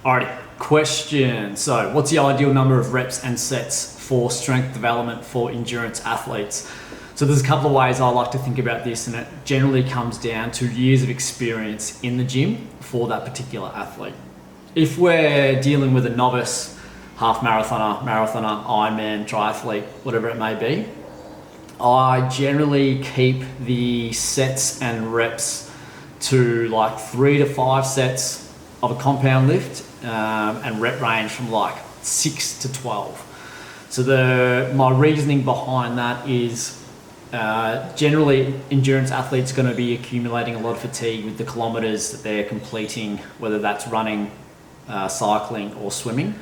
Alrighty, question. So what's the ideal number of reps and sets for strength development for endurance athletes? So there's a couple of ways I like to think about this, and it generally comes down to years of experience in the gym for that particular athlete. If we're dealing with a novice, half marathoner, IronMan, triathlete, whatever it may be, I generally keep the sets and reps to like 3 to 5 sets of a compound lift and rep range from like 6 to 12. So my reasoning behind that is generally endurance athletes are going to be accumulating a lot of fatigue with the kilometers that they're completing, whether that's running, cycling or swimming.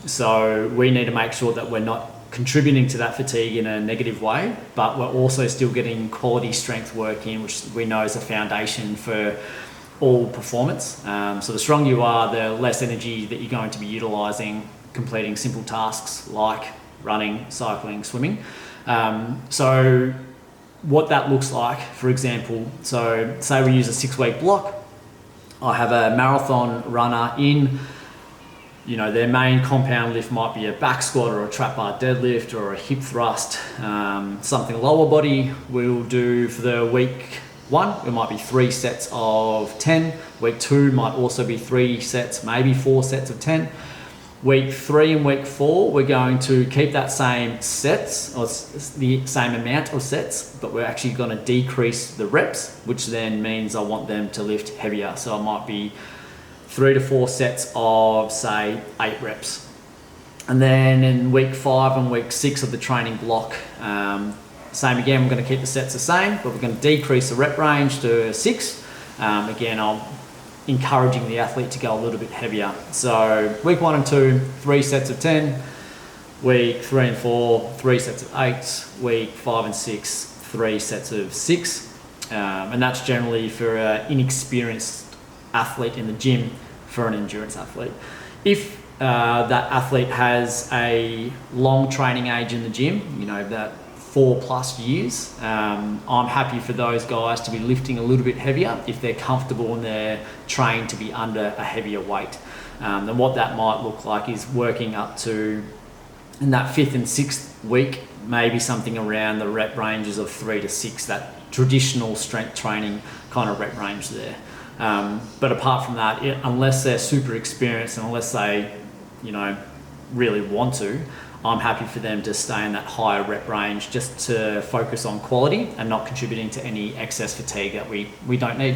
So we need to make sure that we're not contributing to that fatigue in a negative way, but we're also still getting quality strength work in, which we know is a foundation for all performance. So the stronger you are, the less energy that you're going to be utilizing completing simple tasks like running, cycling, swimming. So what that looks like, for example, so say we use a 6-week block. I have a marathon runner in, their main compound lift might be a back squat or a trap bar deadlift or a hip thrust, something lower body. We'll do for the week 1, it might be 3 sets of 10. Week 2 might also be 3 sets, maybe 4 sets of 10. Week 3 and week 4, we're going to keep that same sets, or the same amount of sets, but we're actually going to decrease the reps, which then means I want them to lift heavier. So I might be 3 to 4 sets of, say, 8 reps. And then in week 5 and week 6 of the training block, same again, we're going to keep the sets the same, but we're going to decrease the rep range to 6. Again, I'm encouraging the athlete to go a little bit heavier. So week 1 and 2, 3 sets of 10. Week 3 and 4, 3 sets of 8. Week 5 and 6, 3 sets of 6. And that's generally for an inexperienced athlete in the gym for an endurance athlete. If that athlete has a long training age in the gym, that 4+ years, I'm happy for those guys to be lifting a little bit heavier if they're comfortable and they're trained to be under a heavier weight. And what that might look like is working up to, in that 5th and 6th week, maybe something around the rep ranges of 3 to 6, that traditional strength training kind of rep range there. But apart from that, unless they're super experienced and unless they, really want to, I'm happy for them to stay in that higher rep range just to focus on quality and not contributing to any excess fatigue that we don't need.